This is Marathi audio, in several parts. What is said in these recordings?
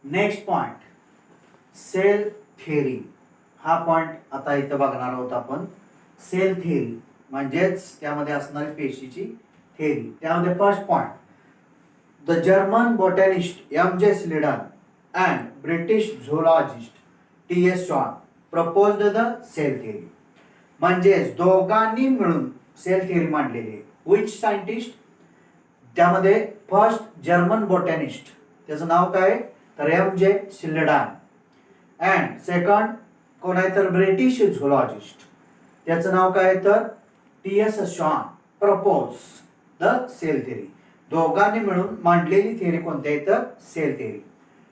Next point cell theory. हा पॉइंट आता इथं बघणार आहोत आपण. सेल थिअरी म्हणजेच त्यामध्ये असणारी पेशीची थिअरी. त्यामध्ये first point, the German botanist M J. Schleiden and British zoologist T S. Schwann proposed the cell theory. म्हणजेच दोघांनी मिळून सेल थिअरी मांडलेली आहे. Which scientist? त्यामध्ये फर्स्ट जर्मन बॉटॅनिस्ट, त्याचं नाव काय तर एम.जे. स्लीडन. अँड सेकंड कोण आहे तर ब्रिटिश झोलॉजिस्ट, त्याचं नाव काय तर टी.एस. Schwann propose the cell theory. दोघांनी मिळून मांडलेली थिअरी कोणती आहे तर सेल थिअरी.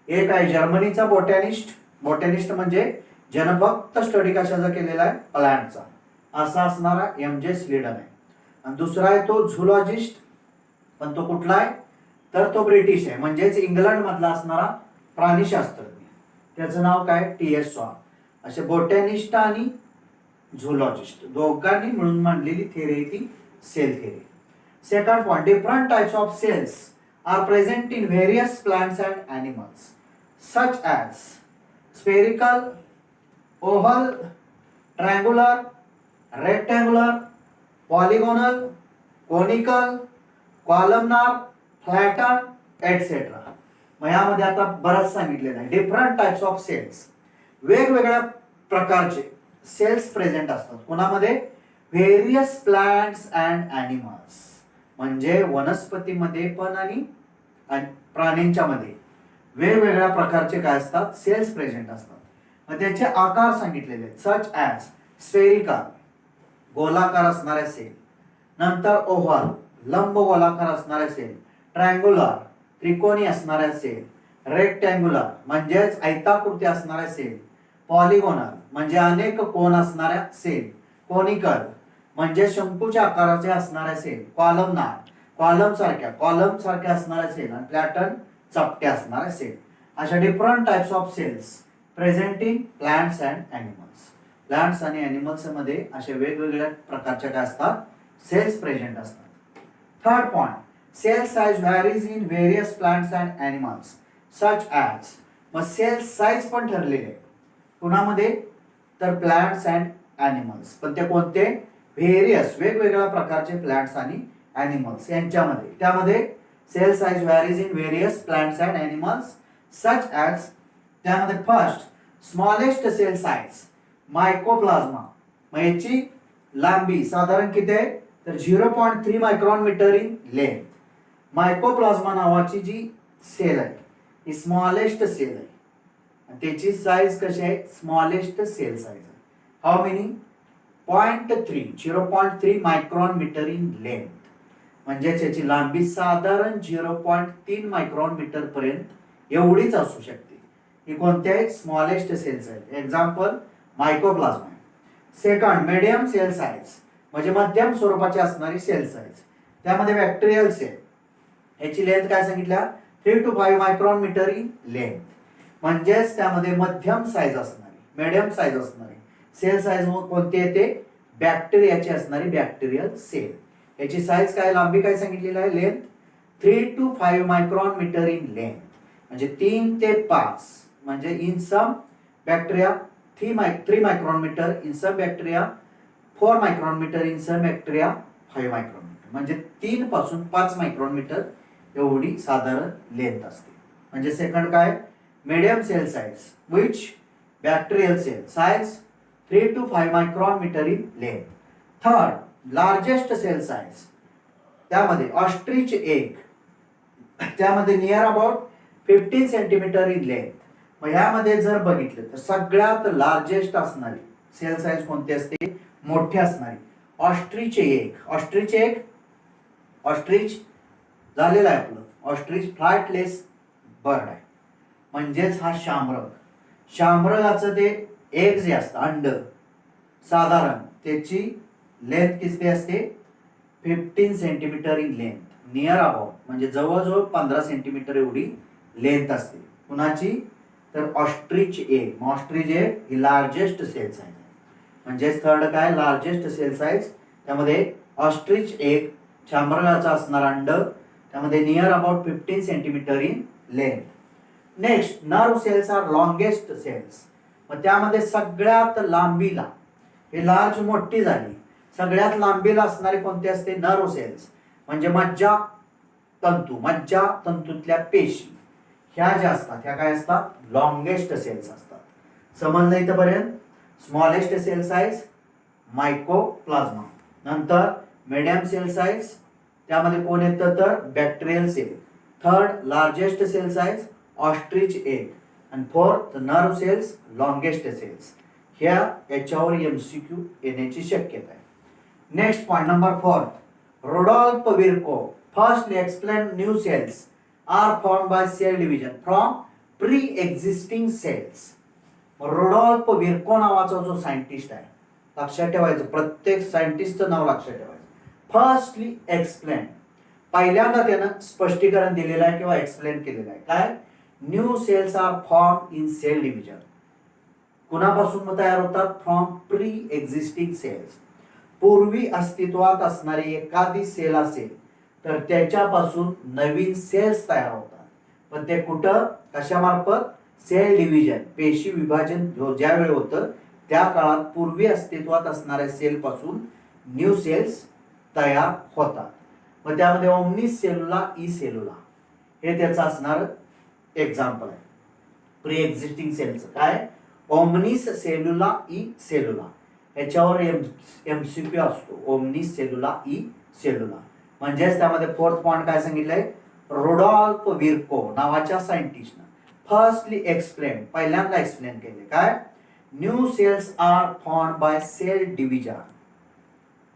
एक आहे जर्मनीचा बॉटॅनिस्ट. बॉटॅनिस्ट म्हणजे ज्यानं फक्त स्टडी कशाचा केलेला आहे प्लांटचा, असा असणारा एम.जे. स्लीडन आहे. आणि दुसरा आहे तो झुलॉजिस्ट, पण तो कुठला आहे तर तो ब्रिटिश आहे, म्हणजेच इंग्लंड मधला असणारा प्राणीशास्त्रज्ञ, त्याचं नाव काय टी.एस. शॉन. असे बॉटॅनिस्ट आणि झुलॉजिस्ट दोघांनी मिळून मांडलेली थिअरी ती cell theory. Second point, different types of cells are present in various plants and animals such as spherical, oval, triangular, rectangular, polygonal, conical, columnar, flattened etcetera. मग यामध्ये आता बरंच सांगितलेलं आहे. डिफरंट टाइप्स ऑफ सेल्स, वेगवेगळ्या प्रकारचे सेल्स प्रेझेंट असतात. कोणामध्ये? व्हेरियस प्लांट्स अँड ॲनिमल्स, म्हणजे वनस्पतीमध्ये पण आणि प्राण्यांच्या मध्ये वेगवेगळ्या प्रकारचे काय असतात सेल्स प्रेझेंट असतात. मग त्याचे आकार सांगितलेले आहेत. सच ॲज स्फेरिकल, गोलाकार असणाऱ्या सेल. नंतर ओव्हल, लंब गोलाकार असणाऱ्या सेल. ट्रायंग्युलर, त्रिकोणी असणाऱ्या सेल. रेक्टँग्युलर म्हणजेच आयताकृती असणाऱ्या सेल. पॉलिगोनल म्हणजे अनेक कोन असणाऱ्या सेल. कोनिकल म्हणजे शंकूच्या आकाराचे असणाऱ्या सेल. कॉलमनार, कॉलम सारख्या असणाऱ्या सेल. आणि प्लॅटन चपट्या असणाऱ्या सेल. अशा different types of cells present in plants and animals. Plants आणि ॲनिमल्स मध्ये अशा वेगवेगळ्या प्रकारच्या काय असतात सेल्स प्रेझेंट असतात. Third point, cell size varies in various plants and animals such as. मग सेल साइज पण ठरलेले आहे कुणामध्ये तर प्लांट्स अँड ॲनिमल्स, पण ते कोणते व्हेरियस वेगवेगळ्या प्रकारचे प्लांट्स आणि ॲनिमल्स यांच्यामध्ये. त्यामध्ये cell size varies in various plants and animals such as. त्यामध्ये first smallest cell size mycoplasma. मग याची लांबी साधारण किती आहे तर 0.3 micron metre in length. Mycoplasma नावाची जी सेल आहे ही स्मॉलेस्ट सेल आहे. त्याची साईज कशी आहे स्मॉलेस्ट सेल साईज आहे. How many 0.3 micron metre in length. म्हणजे त्याची लांबी साधारण 0.3 मायक्रॉन मीटर पर्यंत एवढीच असू शकते. ही कोणत्याही स्मॉलेस्ट सेल्स आहेत. Example mycoplasma. Second medium cell size म्हणजे मध्यम स्वरूपाची असणारी सेल साईज. त्यामध्ये बॅक्टेरियल सेल, ह्याची लेंथ काय सांगितल्या 3 to 5 micron metre in length. म्हणजेच त्यामध्ये मध्यम साईज असणारी मीडियम साईज असणारी सेल साईज कोणती येते बॅक्टेरियाची असणारी बॅक्टेरियल सेल. याची साईज काय लांबी काय सांगितलेली आहे length 3 to 5 micron metre in length. म्हणजे 3 ते 5 म्हणजे in some bacteria 3 micron metre, in some bacteria 4 micron metre, in some bacteria 5 micron metre. म्हणजे 3 पासून 5 मायक्रॉन मीटर एवढी साधारण लेंथ असते. म्हणजे सेकंड काय medium cell size which bacterial cell size 3 to 5 micron metre in length. Third largest cell size, त्यामध्ये ऑस्ट्रिच एग, त्यामध्ये near about 15 centimetre in length. मग ह्यामध्ये जर बघितलं तर सगळ्यात लार्जेस्ट असणारी सेल साइज कोणती असते मोठी असणारी ऑस्ट्रिच एग. ऑस्ट्रिच झालेला आहे आपलं. ऑस्ट्रिच फ्लायटलेस बर्ड आहे, म्हणजेच हा शामरग. शामरगाचं ते एग जे असतं अंड, साधारण त्याची लेंथ किती असते 15 centimetre in length. Near about म्हणजे जवळजवळ 15 सेंटीमीटर एवढी लेंथ असते. कुणाची तर ऑस्ट्रिच एग. ऑस्ट्रिच एग ही लार्जेस्ट सेल साइज आहे. म्हणजे थर्ड काय लार्जेस्ट सेल साइज, त्यामध्ये ऑस्ट्रिच एग शामरगाचा असणार अंड, त्यामध्ये near about 15 centimetre in length. Next nerve cells are longest cells. मग त्यामध्ये सगळ्यात लांबीला, हे लार्ज मोठी झाली, सगळ्यात लांबीला असणारे कोणते असते? Nerve cells. म्हणजे मज्जा तंतूतल्या पेशी ह्या ज्या असतात ह्या काय असतात? लॉंगेस्ट सेल्स असतात. समजलं इथपर्यंत? Smallest cell size mycoplasma. नंतर मिडियम सेल साइज, त्यामध्ये कोण येतं तर bacterial cell. Third largest cell size ostrich egg. आणि fourth nerve cells longest cells. ह्या याच्यावर एमसीक्यू येण्याची शक्यता आहे. Next point number 4. Rudolf Virchow firstly explain new cells are form by cell division from pre existing cells. Rudolf Virchow नावाचा जो सायंटिस्ट आहे, लक्षात ठेवायचं, प्रत्येक सायंटिस्टचं नाव लक्षात ठेवायचं. फर्स्टली एक्सप्लेन, पहिल्यांदा त्यानं स्पष्टीकरण दिलेलं आहे किंवा एक्सप्लेन केलेलं आहे. काय? New cells are form in cell division. कुणापासून तयार होतात? From pre existing cells. पूर्वी अस्तित्वात असणारी एखादी सेल असेल तर त्याच्यापासून नवीन सेल्स तयार होतात. पण ते कुठं, कशामार्फत? सेल डिव्हिजन, पेशी विभाजन ज्यावेळी होतं त्या काळात पूर्वी अस्तित्वात असणाऱ्या सेल पासून न्यू सेल्स तयार होतात. मग त्यामध्ये ओमनिस सेलुला, ई सेलुला हे त्याचं असणार एक्झाम्पल आहे. प्री एक्झिस्टिंग सेलचं काय? Omnis सेलुला, E सेलुला. याच्यावर एमसीक्यू असतो, ओमनिस सेलुला, ई सेलुला. म्हणजेच त्यामध्ये फोर्थ पॉइंट काय सांगितलंय? रोडॉल्फ विर्को नावाच्या सायंटिस्टनं फर्स्टली एक्सप्लेन, पहिल्यांदा एक्सप्लेन केले. काय? New cells are form by cell division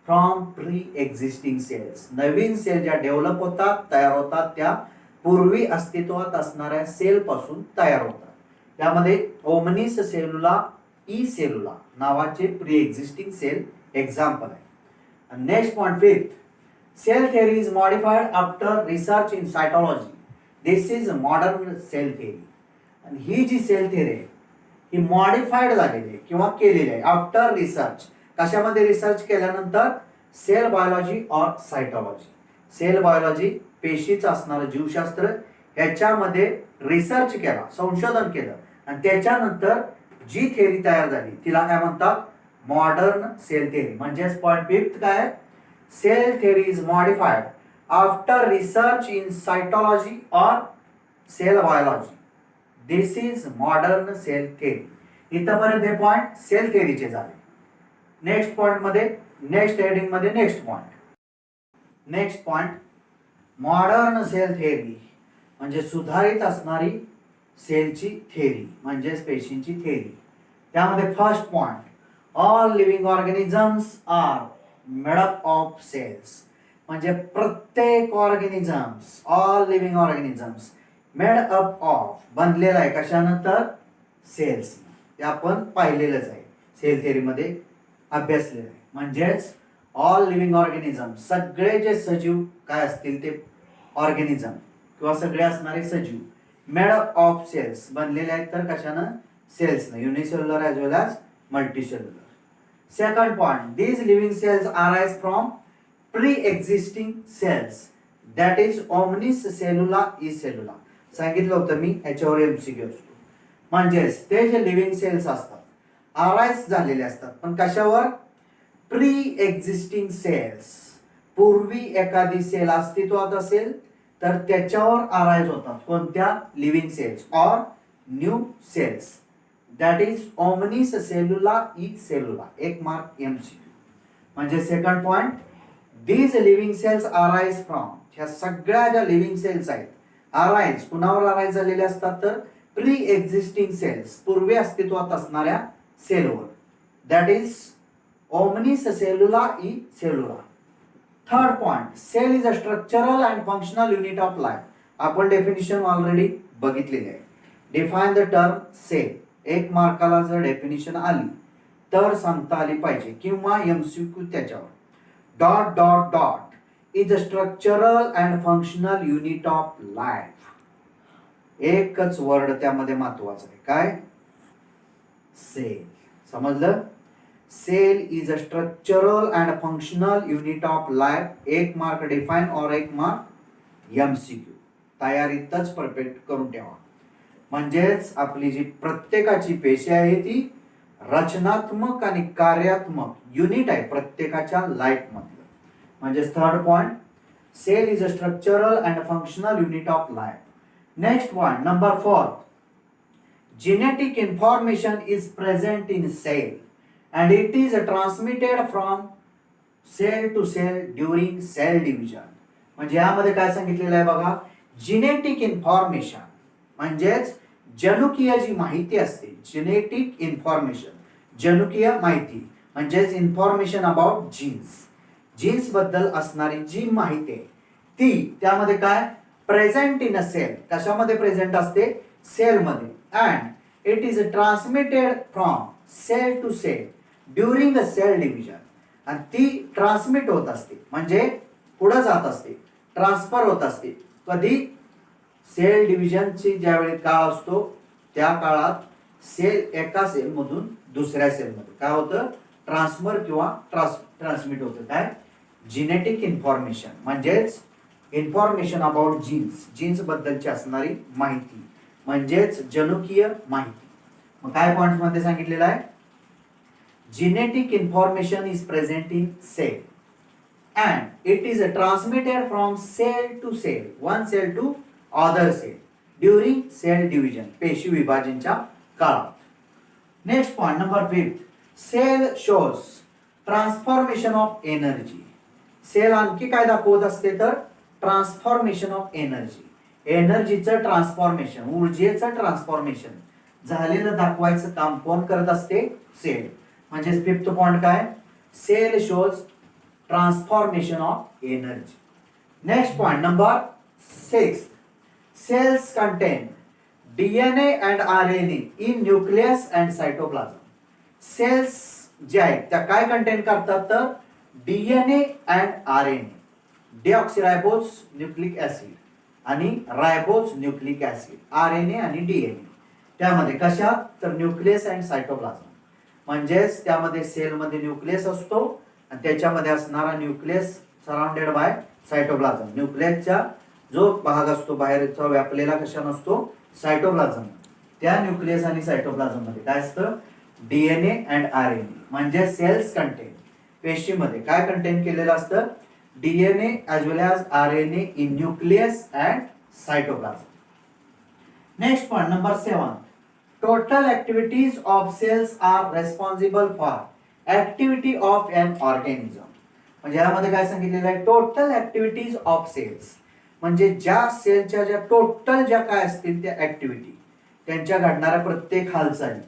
from pre existing cells. नवीन सेल ज्या डेव्हलप होतात, तयार होतात, त्या पूर्वी अस्तित्वात असणाऱ्या सेल पासून तयार होतात. त्यामध्ये ओमनिस सेलुला, ई सेलुला नावाचे प्री एक्झिस्टिंग सेल एक्झाम्पल आहे. Next point 5. Cell theory is modified after research in cytology. This is modern cell theory. आणि ही जी सेल थेअरी आहे ही मॉडिफाईड झालेली आहे किंवा केलेली आहे आफ्टर रिसर्च. कशामध्ये रिसर्च केल्यानंतर? सेल बायोलॉजी और सायटॉलॉजी. सेल बायोलॉजी पेशीचं असणारं जीवशास्त्र ह्याच्यामध्ये रिसर्च केला, संशोधन केलं आणि त्याच्यानंतर जी थेअरी तयार झाली तिला काय म्हणतात? Modern cell theory. म्हणजेच पॉइंट 5 काय? Cell theory is modified after research in cytology और cell biology. This is modern cell theory. इथपर्यंत हे पॉइंट सेल थेअरीचे झाले. नेक्स्ट पॉइंट मध्ये, नेक्स्ट हेडिंग मध्ये next point modern cell theory म्हणजे सुधारित असणारी सेलची थेअरी, म्हणजेच पेशींची थेअरी. त्यामध्ये first point, all living organisms are made up of cells. म्हणजे प्रत्येक organisms, all living organisms made up of, बनलेला आहे कशानं तर? सेल्स. ते आपण पाहिलेलंच आहे, सेल थेअरीमध्ये अभ्यासलेलं आहे. म्हणजेच ऑल लिव्हिंग ऑर्गॅनिझम, सगळे जे सजीव काय असतील ते ऑर्गॅनिझम किंवा सगळे असणारे सजीव मेड अप ऑफ सेल्स, बनलेले आहेत तर कशानं? सेल्सनं. Unicellular as well as multicellular. Second point, these living cells arise from pre existing cells, that is omnis सेलुला, E सेलुला. सांगितलं होतं मी, याच्यावर एमसीक्यू असतो. म्हणजेच ते जे लिव्हिंग सेल्स असतात अराइज झालेले असतात, पण कशावर? Pre existing cells. पूर्वी एखादी सेल अस्तित्वात असेल तर त्याच्यावर अराइज होतात. कोणत्या? लिव्हिंग सेल्स और new cells, that is omnis सेलुला, E cellula. एक मार्क एमसीक्यू. म्हणजे second point, these living cells arise from, ह्या सगळ्या ज्या लिव्हिंग सेल्स आहेत अराइज, कुणावर अराइज झालेले असतात तर प्री एक्झिस्टिंग सेल्स, पूर्वी अस्तित्वात असणाऱ्या सेलवर, that is omnis सेलुला, E cellula. Third point, cell is a structural and functional unit of life. आपण डेफिनिशन ऑलरेडी बघितलेली आहे. Define the term cell. एक मार्काला जर डेफिनिशन आली तर सांगता आली पाहिजे किंवा एमसीक्यू त्याच्यावर. Dot dot dot is a structural and functional unit of life. एकच वर्ड त्यामध्ये महत्वाचं आहे, काय? सेल. समजलं? Cell is a structural and functional unit of life. एक मार्क डिफाइन और एक मार्क एमसीक्यू. तयारीतच परफेक्ट करून ठेवा. म्हणजेच आपली जी प्रत्येकाची पेशी आहे ती रचनात्मक आणि कार्यात्मक युनिट आहे प्रत्येकाच्या लाईफ मधलं. म्हणजे third point, cell is a structural and functional unit of life. Next point number 4, genetic information is present in cell and it is transmitted from cell to cell during cell division. म्हणजे यामध्ये काय सांगितलेलं आहे बघा, जेनेटिक इन्फॉर्मेशन म्हणजेच जनुकीय जी माहिती असते, जेनेटिक इन्फॉर्मेशन जनुकीय माहिती म्हणजेच इन्फॉर्मेशन अबाउट जीन्स, जीन्स बद्दल असणारी जी माहिती आहे ती त्यामध्ये काय प्रेझेंट इन अ सेल, कशामध्ये प्रेझेंट असते सेल मध्ये, and it is transmitted from cell to cell during a cell division. आणि ती ट्रान्समिट होत असते म्हणजे पुढे जात असते, ट्रान्सफर होत असते. कधी सेल डिव्हिजनची ज्यावेळी काळ असतो त्या काळात सेल एका सेल मधून दुसऱ्या सेल मध्ये काय होतं ट्रान्सफर किंवा ट्रान्समिट होतं. काय जेनेटिक इन्फॉर्मेशन म्हणजेच इन्फॉर्मेशन अबाउट जीन्स, जीन्स बद्दलची असणारी माहिती म्हणजेच जनुकीय माहिती. मग काय पॉइंट मध्ये सांगितलेलं आहे, genetic information is present in cell and it is transmitted from cell to cell, one cell to other cell during cell division, पेशी विभाजनच्या काळात. Next point number 5, cell shows transformation of energy. Cell आणखी काय दाखवत असते तर ट्रान्सफॉर्मेशन ऑफ एनर्जी, एनर्जीचं ट्रान्सफॉर्मेशन, ऊर्जेचं ट्रान्सफॉर्मेशन झालेलं दाखवायचं काम कोण करत असते सेल. म्हणजे 5th पॉइंट काय, cell shows transformation of energy. Next point number 6, cells contain DNA and RNA in nucleus and cytoplasm. Cells जे आहेत त्या काय कंटेन करतात तर DNA and RNA, deoxyribose nucleic acid आणि रायबोज न्यूक्लिक ऍसिड, आरएनए आणि डीएनए. त्यामध्ये कशात तर न्यूक्लियस अँड सायटोप्लाझम म्हणजेच त्यामध्ये सेलमध्ये न्यूक्लियस असतो आणि त्याच्यामध्ये असणारा न्यूक्लियस सराउंडेड बाय सायटोप्लाझम. न्यूक्लियसचा जो भाग असतो बाहेरचा व्यापलेला कशा नसतो सायटोप्लाझम. त्या न्यूक्लियस आणि सायटोप्लाझम मध्ये काय असतं डीएनए अँड आरएनए. म्हणजे सेल्स कंटेन, पेशीमध्ये काय कंटेन केलेलं असतं DNA as well as RNA in nucleus and cytoplasm. Next point number 7, total activities of cells are responsible for activity of an organism. म्हणजे यामध्ये काय सांगितलेलं आहे टोटल ऍक्टिव्हिटीज ऑफ सेल्स म्हणजे ज्या सेलच्या ज्या टोटल ज्या काय असतील त्या ऍक्टिव्हिटी त्यांच्या घडणाऱ्या प्रत्येक हालचाली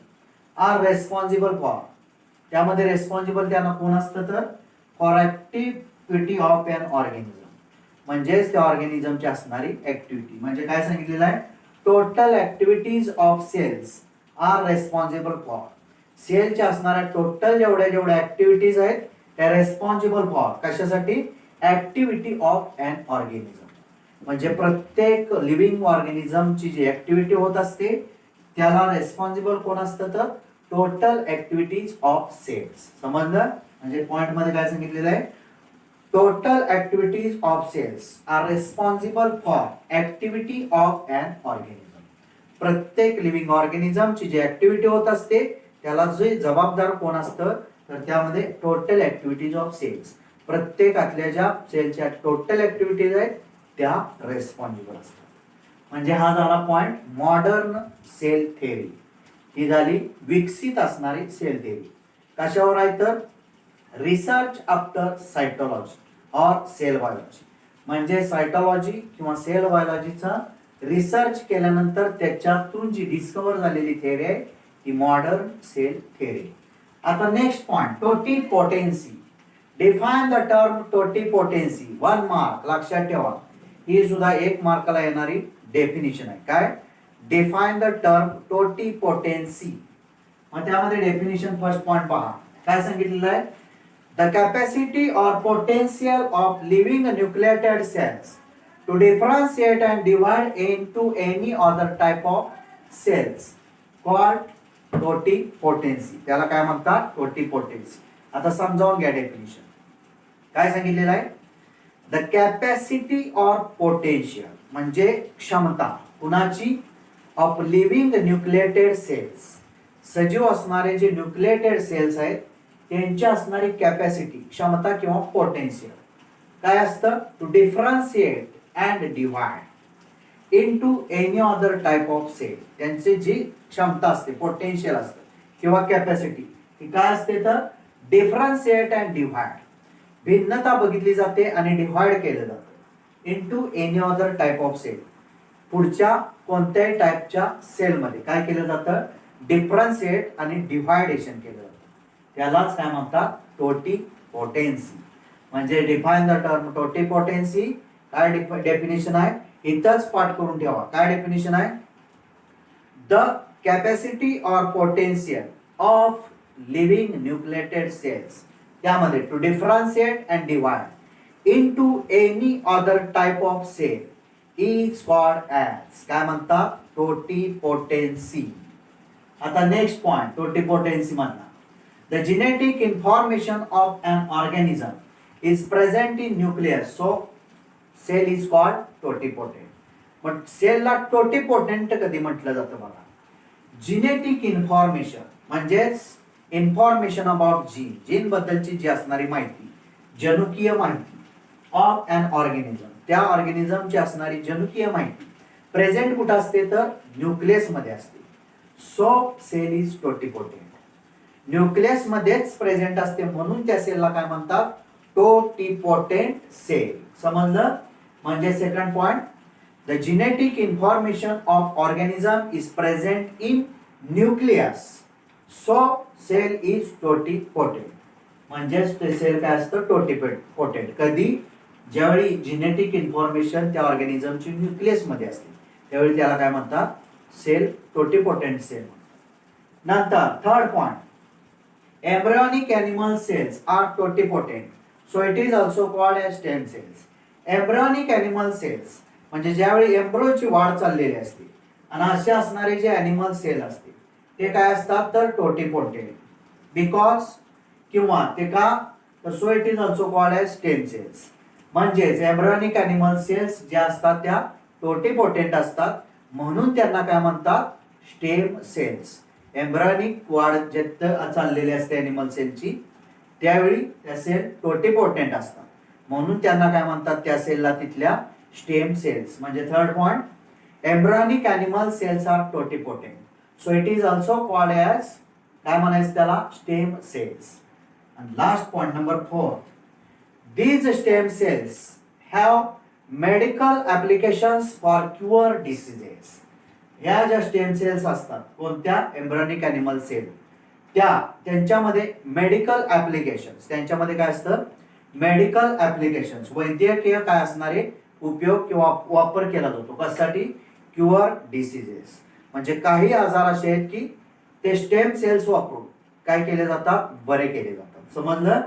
आर रेस्पॉन्सिबल फॉर, त्यामध्ये रेस्पॉन्सिबल त्यांना कोण असतं तर for activity of an organism म्हणजेच त्या ऑर्गॅनिझमची असणारी ऍक्टिव्हिटी. म्हणजे काय सांगितलेलं आहे total activities of cells are responsible for, सेलच्या असणाऱ्या टोटल जेवढ्या ऍक्टिव्हिटीज आहेत त्या रेस्पॉन्सिबल फॉर कशासाठी ऍक्टिव्हिटी ऑफ एन ऑर्गॅनिझम. म्हणजे प्रत्येक लिव्हिंग ऑर्गॅनिझमची जी ऍक्टिव्हिटी होत असते त्याला रेस्पॉन्सिबल कोण असतं तर टोटल ऍक्टिव्हिटीज ऑफ सेल्स. समजलं. म्हणजे पॉइंट मध्ये काय सांगितलेलं आहे total activities of cells are responsible for activity of an organism. प्रत्येक लिव्हिंग ऑर्गॅनिझमची जी ऍक्टिव्हिटी होत असते त्याला जे जबाबदार कोण असतं तर त्यामध्ये टोटल ऍक्टिव्हिटीज ऑफ सेल्स, प्रत्येकातल्या ज्या सेलच्या टोटल ऍक्टिव्हिटीज आहेत त्या रेस्पॉन्सिबल असतात. म्हणजे हा झाला पॉइंट मॉडर्न सेल थेअरी. ही झाली विकसित असणारी सेल थेअरी. कशावर आहे तर रिसर्च आफ्टर सायटोलॉजी और सेल बायोलॉजी. म्हणजे सायटोलॉजी किंवा सेल बायोलॉजीचा रिसर्च केल्यानंतर त्याच्यातून जी डिस्कवर झालेली थेअरी आहे ती मॉडर्न सेल थेअरी. आता next point totipotency. Define the term totipotency. 1 mark लक्षात ठेवा, ही सुद्धा 1 मार्काला येणारी डेफिनिशन आहे. काय डिफाइन द टर्म टोटिपोटेन्सी. मग त्यामध्ये डेफिनिशन फर्स्ट पॉइंट पहा काय सांगितलेलं आहे the capacity or potential of living nucleated cells to differentiate and divide into any other type of cells called totipotency. त्याला काय म्हणतात टोटिपोटेन्सी. आता समजावून घ्या डेफिनिशन. काय सांगितलेलं आहे द कॅपॅसिटी ऑर पोटेन्शियल म्हणजे क्षमता कुणाची ऑफ लिव्हिंग न्यूक्लिएटेड सेल्स, सजीव असणारे जे न्यूक्लिएटेड सेल्स आहेत त्यांची असणारी कॅपॅसिटी, क्षमता किंवा पोटेन्शियल काय असतं, to differentiate and divide into any other type of cell, त्यांची जी क्षमता असते, पोटेन्शियल असतं किंवा कॅपॅसिटी ही काय असते तर डिफरन्शिएट अँड डिव्हाइड, भिन्नता बघितली जाते आणि डिव्हाइड केलं जातं into any other type of cell, पुढच्या कोणत्याही टाइपच्या सेलमध्ये काय केलं जातं, डिफरन्शिएट आणि डिव्हायडेशन केलं जातं, त्यालाच काय म्हणतात टोटिपोटेन्सी. म्हणजे डिफाइन द टर्म टोटिपोटेन्सी, काय डेफिनेशन आहे इथंच पाठ करून ठेवा. काय डेफिनेशन आहे, the capacity or potential of living nucleated cells, त्यामध्ये to differentiate and divide into any other type of cell is called as, काय म्हणतात टोटिपोटेन्सी. आता नेक्स्ट पॉइंट टोटिपोटेन्सी मधला, the genetic information of an organism is present in nucleus, so cell is called totipotent. मग सेलला टोटिपोटेंट कधी म्हटलं जातं बघा, जेनेटिक इन्फॉर्मेशन म्हणजेच इन्फॉर्मेशन अबाउट जीन, जीन बद्दलची जी असणारी माहिती, जनुकीय माहिती ऑफ अन ऑर्गॅनिझम, त्या ऑर्गॅनिझमची असणारी जनुकीय माहिती प्रेझेंट कुठं असते तर न्यूक्लियस मध्ये असते, so cell is totipotent. Nucleus मध्येच प्रेझेंट असते म्हणून त्या सेलला काय म्हणतात टोटिपोटेंट सेल. समजलं. म्हणजे second point, the genetic information of organism is present in nucleus, so cell is totipotent. म्हणजेच ते सेल काय असतं टोटिपोटेंट कधी, ज्यावेळी जेनेटिक इन्फॉर्मेशन त्या ऑर्गॅनिझमची न्यूक्लियस मध्ये असते त्यावेळी त्याला काय म्हणतात सेल टोटिपोटेंट सेल. नंतर third point, embryonic animal cells are totipotent, so it is also called as stem cells. embryonic animal cells म्हणजे ज्यावेळी एम्ब्रोची वाढ चाललेली असते आणि असे असणारे जे ॲनिमल सेल असते ते काय असतात तर टोटिपोटेंट, बिकॉज किंवा ते का तर so it is also called as stem cells. म्हणजेच एम्ब्रियोनिक ॲनिमल सेल्स ज्या असतात त्या टोटिपोटेंट असतात म्हणून त्यांना काय म्हणतात स्टेम सेल्स. एम्ब्रियोनिक वाढ जेत चाललेली असते ॲनिमल सेलची त्यावेळी त्या सेल टोटिपोटेंट असतात म्हणून त्यांना काय म्हणतात त्या सेलला तिथल्या स्टेम सेल्स. म्हणजे third point, embryonic animal cells are totipotent, so it is also called as काय म्हणायचं त्याला स्टेम सेल्स. आणि last point number 4, these stem cells have medical applications for cure diseases. ह्या ज्या स्टेम सेल्स असतात कोणत्या एम्ब्रियोनिक ॲनिमल सेल त्यांच्यामध्ये मेडिकल ॲप्लिकेशन्स, त्यांच्यामध्ये काय असतं मेडिकल ॲप्लिकेशन्स, वैद्यकीय काय असणारे उपयोग किंवा वापर केला जातो कशासाठी क्युअर डिसीजेस. म्हणजे काही आजार असे आहेत की ते स्टेम सेल्स वापरून काय केले जातात बरे केले जातात. समजलं.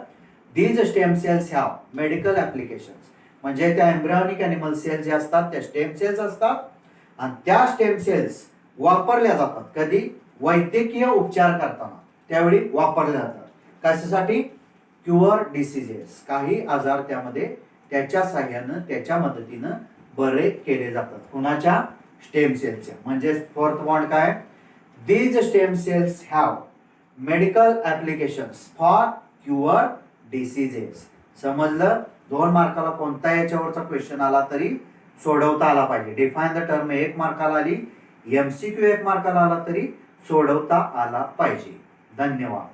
These stem cells have medical applications. म्हणजे त्या एम्ब्रियोनिक ॲनिमल सेल जे असतात त्या स्टेम सेल्स असतात आणि त्या स्टेम सेल्स वापरल्या जातात कधी वैद्यकीय उपचार करताना त्यावेळी वापरल्या जातात कशासाठी क्युअर डिसीजेस, काही आजार त्यामध्ये त्याच्या साह्यानं त्याच्या मदतीनं बरे केले जातात कुणाच्या स्टेम सेलच्या. म्हणजे फोर्थ पॉइंट काय, these stem cells have medical applications for cure diseases. समजलं. 2 मार्काला कोणता याच्यावरचा क्वेश्चन आला तरी सोडवता आला पाहिजे. डिफाइन द टर्म 1 मार्काला आली, एमसीक्यू 1 मार्काला आला तरी सोडवता आला पाहिजे. धन्यवाद.